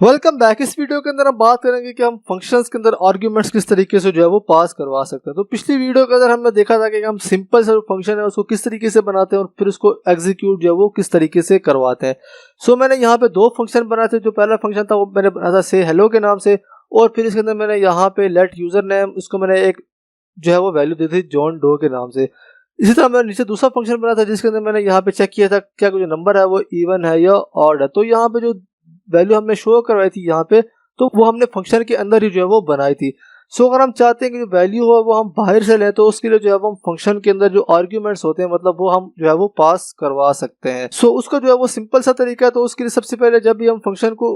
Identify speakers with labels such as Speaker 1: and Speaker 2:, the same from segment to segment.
Speaker 1: Welcome back. इस video के अंदर हम बात करेंगे कि हम फंक्शंस के अंदर आर्ग्यूमेंट्स किस तरीके से जो है वो पास करवा सकते हैं। तो पिछली वीडियो के अंदर हमने देखा था कि हम सिंपल सा फंक्शन है उसको किस तरीके से बनाते हैं और फिर उसको एग्जीक्यूट जो है वो किस तरीके से करवाते हैं। सो मैंने यहाँ पे दो फंक्शन बनाए थे। जो पहला फंक्शन था वो मैंने बनाया था से हेलो के नाम से, और फिर इसके अंदर मैंने यहाँ पे लेट यूजर नेम, उसको मैंने एक जो है वो वैल्यू दी थी जॉन डो के नाम से। इसी तरह मैंने नीचे दूसरा फंक्शन बनाया था जिसके अंदर मैंने यहाँ पे चेक किया था क्या जो नंबर है वो इवन है या ऑड है। तो यहाँ पे जो वैल्यू हमने शो करवाई थी यहाँ पे, तो वो हमने फंक्शन के अंदर ही जो है वो बनाई थी। सो अगर हम चाहते हैं कि जो वैल्यू हो वो हम बाहर से लें, तो उसके लिए जो है वो हम फंक्शन के अंदर जो आर्ग्यूमेंट्स होते हैं मतलब वो हम जो है वो पास करवा सकते हैं। सो उसका जो है वो सिंपल सा तरीका है। तो उसके लिए सबसे पहले जब भी हम फंक्शन को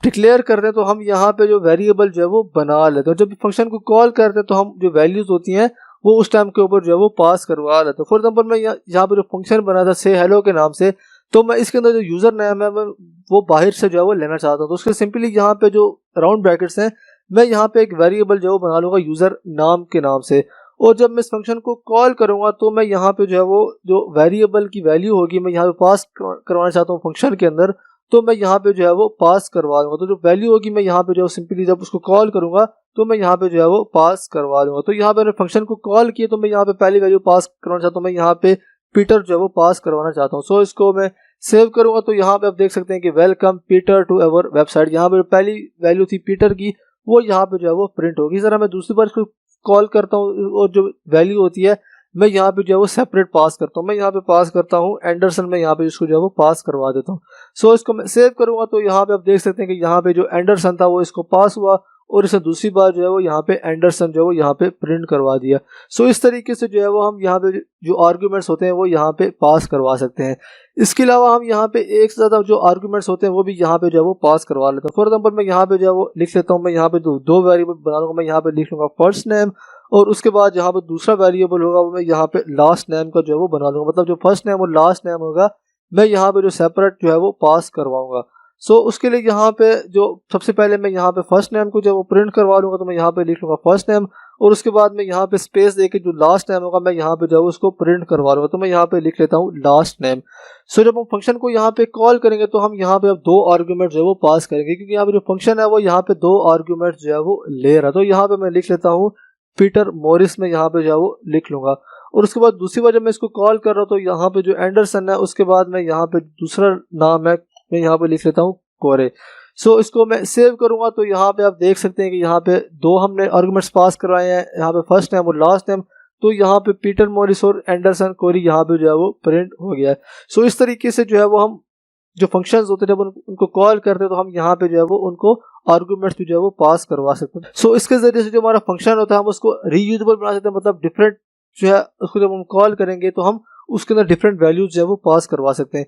Speaker 1: डिक्लेयर करते हैं तो हम यहाँ पे जो वेरिएबल जो है वो बना लेते हैं। जब फंक्शन को कॉल करते हैं तो हम जो वैल्यूज होती हैं वो उस टाइम के ऊपर जो है वो पास करवा लेते हैं। फॉर एग्जाम्पल मैं यहाँ पे जो फंक्शन बना था से हेलो के नाम से, तो मैं इसके अंदर जो यूजर नेम है मैं वो बाहर से जो है वो लेना चाहता हूँ। तो उसके सिंपली यहाँ पे जो राउंड ब्रैकेट्स हैं मैं यहाँ पे एक वेरिएबल जो है वो बना लूंगा यूजर नाम के नाम से, और जब मैं इस फंक्शन को कॉल करूंगा तो मैं यहाँ पे जो है वो जो वेरिएबल की वैल्यू होगी मैं यहाँ पे पास करवाना चाहता हूँ फंक्शन के अंदर, तो मैं यहाँ पे जो है वो पास करवा लूंगा। तो जो वैल्यू होगी मैं यहाँ पे जो सिंपली जब उसको कॉल करूंगा तो मैं यहाँ पे जो है वो पास करवा लूंगा। तो यहाँ पे मैंने फंक्शन को कॉल किया तो मैं यहाँ पे पहली वैल्यू पास करवाना चाहता हूँ, मैं यहाँ पे पीटर जो है वो पास करवाना चाहता हूँ। सो इसको मैं सेव करूंगा तो यहाँ पे आप देख सकते हैं कि welcome Peter to our website. यहाँ पे पहली वैल्यू थी पीटर की वो यहाँ पे जो है वो प्रिंट होगी। जरा मैं दूसरी बार इसको कॉल करता हूँ और जो वैल्यू होती है मैं यहाँ पे जो है वो सेपरेट पास करता हूँ। मैं यहाँ पे पास करता हूँ एंडरसन, में यहाँ पे इसको जो है वो पास करवा देता हूँ। सो इसको मैं सेव करूंगा तो यहाँ पे आप देख सकते हैं कि यहाँ पे जो एंडरसन था वो इसको पास हुआ और इसे दूसरी बार जो है वो यहाँ पे एंडरसन जो है वो यहाँ पे प्रिंट करवा दिया। सो इस तरीके से जो है वो हम यहाँ पे जो आर्ग्यूमेंट्स होते हैं वो यहाँ पे पास करवा सकते हैं। इसके अलावा हम यहाँ पे एक से ज़्यादा जो आर्ग्यूमेंट्स होते हैं वो भी यहाँ पे जो है वो पास करवा लेते हैं। फॉर एग्जाम्पल मैं यहाँ पे जो है वो लिख लेता हूँ, मैं यहाँ पे दो वेरिएबल बना लूँगा। मैं यहाँ पे लिख लूँगा फर्स्ट नेम और उसके बाद यहाँ पे दूसरा वेरिएबल होगा वो मैं यहाँ पे लास्ट नेम का जो है वो बना लूँगा। मतलब जो फर्स्ट नेम और लास्ट नेम होगा मैं यहाँ पे जो सेपरेट जो है वो पास करवाऊंगा। सो उसके लिए यहाँ पे जो सबसे पहले मैं यहाँ पे फर्स्ट नेम को जब वो प्रिंट करवा लूंगा तो मैं यहाँ पे लिख लूंगा फर्स्ट नेम, और उसके बाद मैं यहाँ पे स्पेस देके जो लास्ट नेम होगा मैं यहाँ पे जो उसको प्रिंट करवा लूंगा। तो मैं यहाँ पे लिख लेता हूँ लास्ट नेम। सो जब हम फंक्शन को यहाँ पे कॉल करेंगे तो हम यहाँ पे अब दो आर्ग्यूमेंट जो है वो पास करेंगे, क्योंकि यहाँ पे जो फंक्शन है वो यहाँ पे दो आर्ग्यूमेंट जो है वो ले रहा है। तो यहाँ पे मैं लिख लेता हूँ पीटर मॉरिस में यहाँ पे जो है वो लिख लूंगा। और उसके बाद दूसरी बार जब मैं इसको कॉल कर रहा हूँ तो यहाँ पे जो एंडरसन है उसके बाद मैं यहाँ पे दूसरा नाम है मैं यहाँ पे लिख लेता हूँ कोरे। सो इसको मैं सेव करूंगा तो यहाँ पे आप देख सकते हैं कि यहाँ पे दो हमने आर्गुमेंट्स पास करवाए हैं, यहाँ पे फर्स्ट नेम और लास्ट नेम। तो यहाँ पे पीटर मॉरिस और एंडरसन कोरी यहाँ पे जो है वो प्रिंट हो गया है। सो इस तरीके से जो है वो हम जो फंक्शंस होते हैं जब उनको कॉल करते हैं तो हम यहाँ पे जो है वो उनको आर्गुमेंट्स जो है वो पास करवा सकते हैं। सो इसके जरिए से जो हमारा फंक्शन होता है हम उसको रीयूजेबल बना सकते हैं। मतलब डिफरेंट जो है उसको जब हम कॉल करेंगे तो हम उसके अंदर डिफरेंट वैल्यूज जो है वो पास करवा सकते हैं।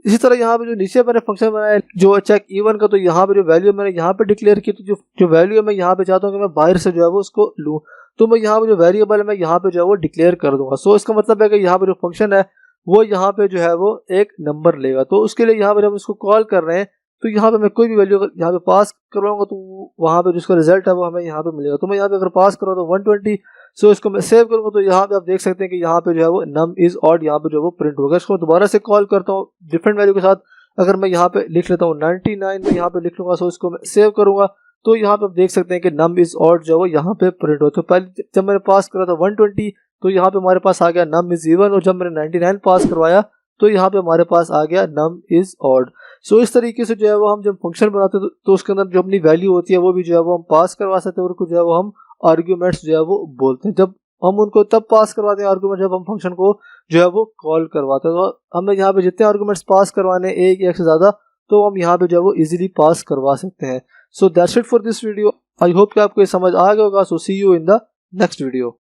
Speaker 1: इसी तरह यहाँ पे जो नीचे मैंने फंक्शन बनाया जो चेक इवन का, तो यहाँ पे जो वैल्यू मैंने यहाँ पे डिक्लेयर की, तो जो वैल्यू है मैं यहाँ पे चाहता हूँ कि मैं बाहर से जो है वो उसको लूँ, तो मैं यहाँ पे जो वेरिएबल है मैं यहाँ पे जो है वो डिक्लेयर कर दूंगा। सो इसका मतलब है कि यहाँ पे जो फंक्शन है वो यहाँ पे जो है वो एक नंबर लेगा। तो उसके लिए यहाँ पे जब इसको कॉल कर रहे हैं तो यहाँ पे मैं कोई भी वैल्यू यहाँ पे पास करवाऊंगा तो वहाँ पे जिसका रिजल्ट है वो हमें यहाँ पे मिलेगा। तो मैं यहाँ पे अगर पास करूँ तो 120। सो इसको मैं सेव करूँगा तो यहाँ पे आप देख सकते हैं कि यहाँ पे जो है वो नम इज ऑड यहाँ पे जो है वो प्रिंट होगा। इसको दोबारा से कॉल करता हूँ डिफरेंट वैल्यू के साथ, अगर मैं यहाँ पे लिख लेता हूँ 99 में यहाँ पे लिख लूंगा। सो इसको मैं सेव करूंगा तो यहाँ पे आप देख सकते हैं कि नम इज ऑड जो है वो यहाँ पे प्रिंट हो। तो पहले जब मैंने पास करा था 120 तो यहाँ पे हमारे पास आ गया नम इज इवन, और जब मैंने 99 पास करवाया तो यहाँ पे हमारे पास आ गया नम इज ऑड। सो इस तरीके से जो है वो हम जब फंक्शन बनाते हैं तो उसके अंदर जो अपनी वैल्यू होती है वो भी जो है वो हम पास करवा सकते हैं, और जो है वो हम आर्ग्यूमेंट्स जो है वो बोलते हैं। जब हम उनको तब पास करवाते हैं आर्ग्यूमेंट जब हम फंक्शन को जो है वो कॉल करवाते हैं। तो हमें यहाँ पे जितने आर्ग्यूमेंट्स पास करवाने एक या एक से ज़्यादा तो हम यहाँ पे जो है वो इजीली पास करवा सकते हैं। So that's it for this video. I hope कि आपको ये समझ आ गया होगा। So see you in the next video.